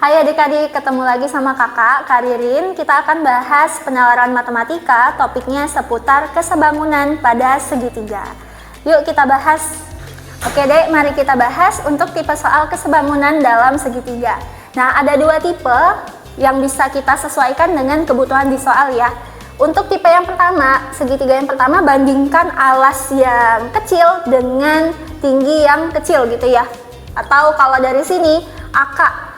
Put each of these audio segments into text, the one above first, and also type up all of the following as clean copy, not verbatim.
Hai adik-adik, ketemu lagi sama kakak, Kak Ririn. Kita akan bahas penalaran matematika, topiknya seputar kesebangunan pada segitiga. Yuk kita bahas. Oke dek, mari kita bahas untuk tipe soal kesebangunan dalam segitiga. Nah, ada dua tipe yang bisa kita sesuaikan dengan kebutuhan di soal ya. Untuk tipe yang pertama, segitiga yang pertama, bandingkan alas yang kecil dengan tinggi yang kecil gitu ya. Atau kalau dari sini, AK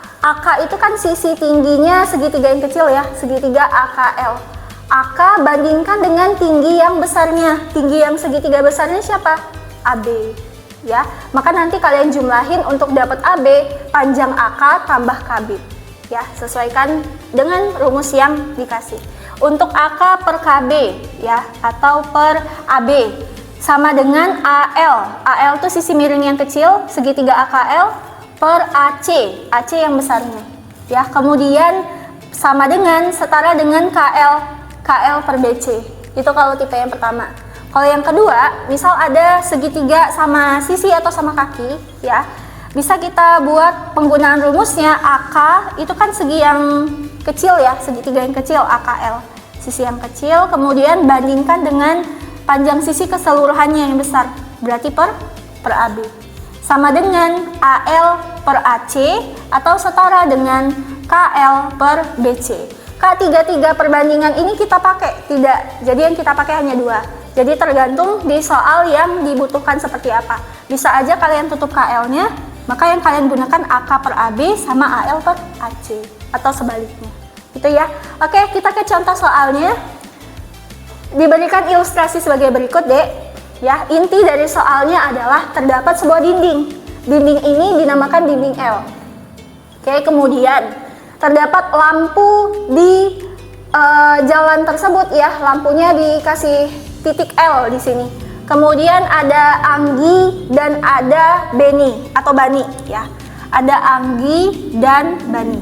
itu kan sisi tingginya segitiga yang kecil ya, segitiga AKL. AK bandingkan dengan tinggi yang besarnya. Tinggi yang segitiga besarnya siapa? AB. Ya, maka nanti kalian jumlahin untuk dapat AB, panjang AK tambah KB. Ya, sesuaikan dengan rumus yang dikasih. Untuk AK per KB ya, atau per AB sama dengan AL. AL itu sisi miring yang kecil, segitiga AKL per AC yang besarnya. Ya, kemudian sama dengan setara dengan KL per BC. Itu kalau tipe yang pertama. Kalau yang kedua, misal ada segitiga sama sisi atau sama kaki, ya. Bisa kita buat penggunaan rumusnya. AK itu kan segi yang kecil ya, segitiga yang kecil AKL, sisi yang kecil, kemudian bandingkan dengan panjang sisi keseluruhannya yang besar, berarti per AB. Sama dengan AL per AC atau setara dengan KL per BC. K33 perbandingan ini kita pakai? Tidak, jadi yang kita pakai hanya dua. Jadi tergantung di soal yang dibutuhkan seperti apa. Bisa aja kalian tutup KL-nya, maka yang kalian gunakan AK per AB sama AL per AC atau sebaliknya. Gitu ya. Oke, kita ke contoh soalnya. Diberikan ilustrasi sebagai berikut, Dek. Ya, inti dari soalnya adalah terdapat sebuah dinding. Dinding ini dinamakan dinding L. Oke, kemudian terdapat lampu di jalan tersebut ya. Lampunya dikasih titik L di sini. Kemudian ada Anggi dan ada Beni atau Bani ya. Ada Anggi dan Bani.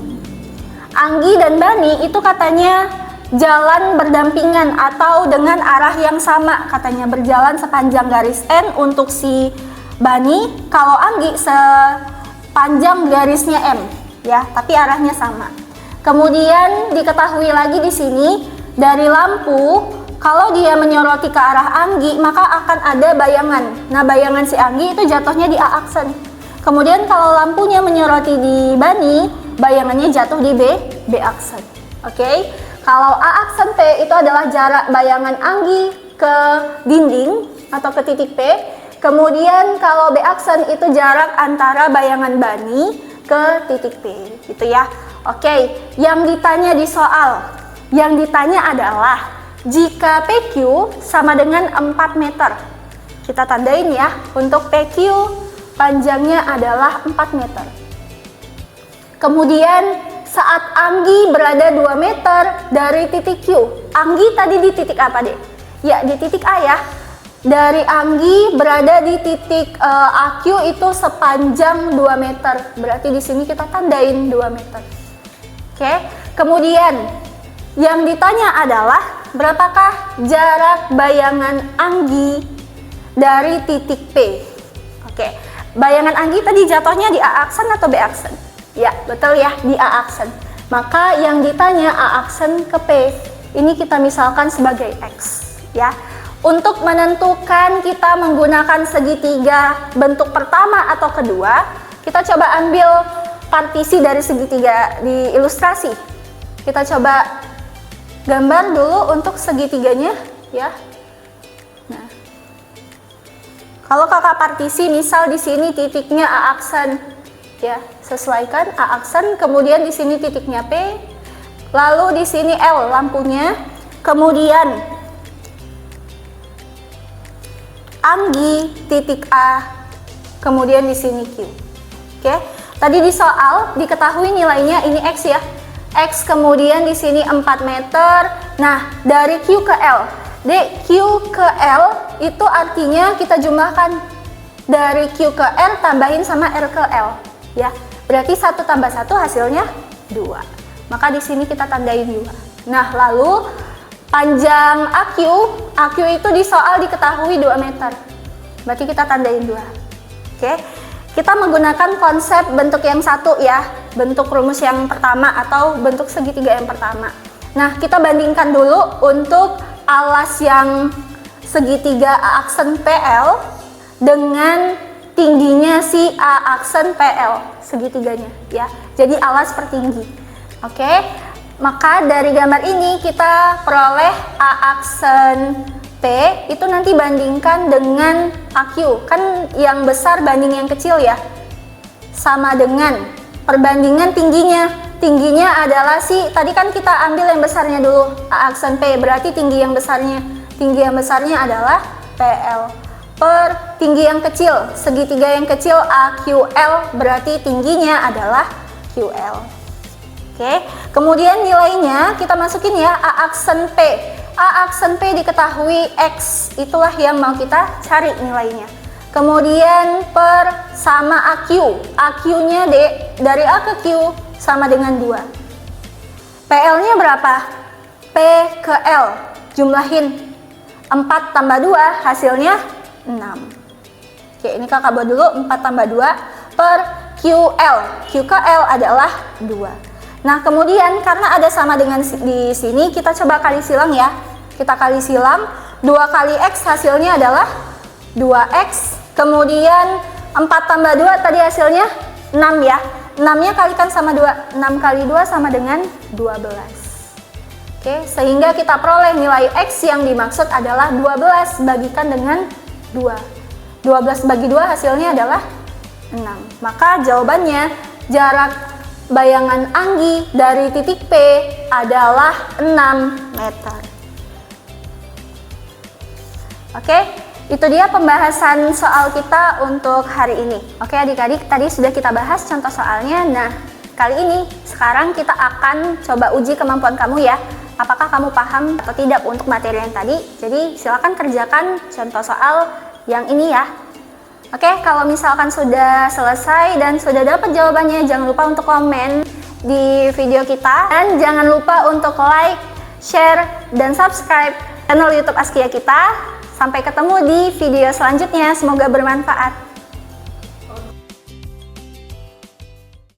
Anggi dan Bani itu katanya jalan berdampingan atau dengan arah yang sama, katanya berjalan sepanjang garis N untuk si Bani, kalau Anggi sepanjang garisnya M ya, tapi arahnya sama. Kemudian diketahui lagi di sini dari lampu, kalau dia menyoroti ke arah Anggi maka akan ada bayangan. Nah, bayangan si Anggi itu jatuhnya di A aksen. Kemudian kalau lampunya menyoroti di Bani, bayangannya jatuh di B aksen. Oke. Kalau A aksen P itu adalah jarak bayangan Anggi ke dinding atau ke titik P. Kemudian kalau B aksen itu jarak antara bayangan Bani ke titik P, gitu ya. Oke, yang ditanya di soal, yang ditanya adalah jika PQ sama dengan 4 meter. Kita tandain ya, untuk PQ panjangnya adalah 4 meter. Kemudian saat Anggi berada 2 meter dari titik Q. Anggi tadi di titik apa, Dek? Ya, di titik A ya. Dari Anggi berada di titik AQ itu sepanjang 2 meter. Berarti di sini kita tandain 2 meter. Oke. Kemudian yang ditanya adalah berapakah jarak bayangan Anggi dari titik P? Oke. Bayangan Anggi tadi jatuhnya di A aksen atau B aksen? Ya, betul ya, di A aksen. Maka yang ditanya A aksen ke P, ini kita misalkan sebagai X. Ya. Untuk menentukan kita menggunakan segitiga bentuk pertama atau kedua, kita coba ambil partisi dari segitiga di ilustrasi. Kita coba gambar dulu untuk segitiganya, ya. Nah, kalau kakak partisi, misal di sini titiknya A aksen. Ya, sesuaikan A aksen, kemudian di sini titiknya P, lalu di sini L lampunya, kemudian Anggi titik A, kemudian di sini Q. Oke, tadi di soal diketahui nilainya ini X ya, X, kemudian di sini 4 meter. Nah, dari Q ke L, Q ke L itu artinya kita jumlahkan dari Q ke R tambahin sama R ke L. Ya, berarti 1 tambah 1 hasilnya 2. Maka di sini kita tandain 2. Nah, lalu panjang AQ itu di soal diketahui 2 meter. Berarti kita tandain 2. Oke. Kita menggunakan konsep bentuk yang satu ya. bentuk rumus yang pertama atau bentuk segitiga yang pertama. Nah, kita bandingkan dulu untuk alas yang segitiga A aksen PL dengan tingginya si A aksen PL segitiganya ya. Jadi alas per tinggi. Oke. Maka dari gambar ini kita peroleh A aksen P itu nanti bandingkan dengan AQ. Kan yang besar banding yang kecil ya. Sama dengan perbandingan tingginya. Tingginya adalah si, tadi kan kita ambil yang besarnya dulu, A aksen P, berarti tinggi yang besarnya. Tinggi yang besarnya adalah PL. Per tinggi yang kecil, segitiga yang kecil AQL, berarti tingginya adalah QL. Oke, kemudian nilainya kita masukin ya, A aksen P. A aksen P diketahui X, itulah yang mau kita cari nilainya. Kemudian per sama AQ. AQ-nya dari A ke Q sama dengan 2. PL-nya berapa? P ke L. Jumlahin 4 tambah 2, hasilnya 6. Oke, ini kakak buat dulu, 4 tambah 2 per QL. Q ke L adalah 2. Nah, kemudian karena ada sama dengan di sini, kita coba kali silang ya. Kita kali silang, 2 kali X hasilnya adalah 2X. Kemudian 4 tambah 2 tadi hasilnya 6 ya. 6-nya kalikan sama 2. 6 kali 2 sama dengan 12. Oke, sehingga kita peroleh nilai X yang dimaksud adalah 12 bagikan dengan 2. 12 bagi 2 hasilnya adalah 6. Maka jawabannya jarak bayangan Anggi dari titik P adalah 6 meter. Oke, itu dia pembahasan soal kita untuk hari ini. Oke adik-adik, tadi sudah kita bahas contoh soalnya. Nah, kali ini sekarang kita akan coba uji kemampuan kamu ya. Apakah kamu paham atau tidak untuk materi yang tadi? Jadi silakan kerjakan contoh soal yang ini ya. Oke, kalau misalkan sudah selesai dan sudah dapat jawabannya, jangan lupa untuk komen di video kita. Dan jangan lupa untuk like, share, dan subscribe channel YouTube Askia kita. Sampai ketemu di video selanjutnya, semoga bermanfaat.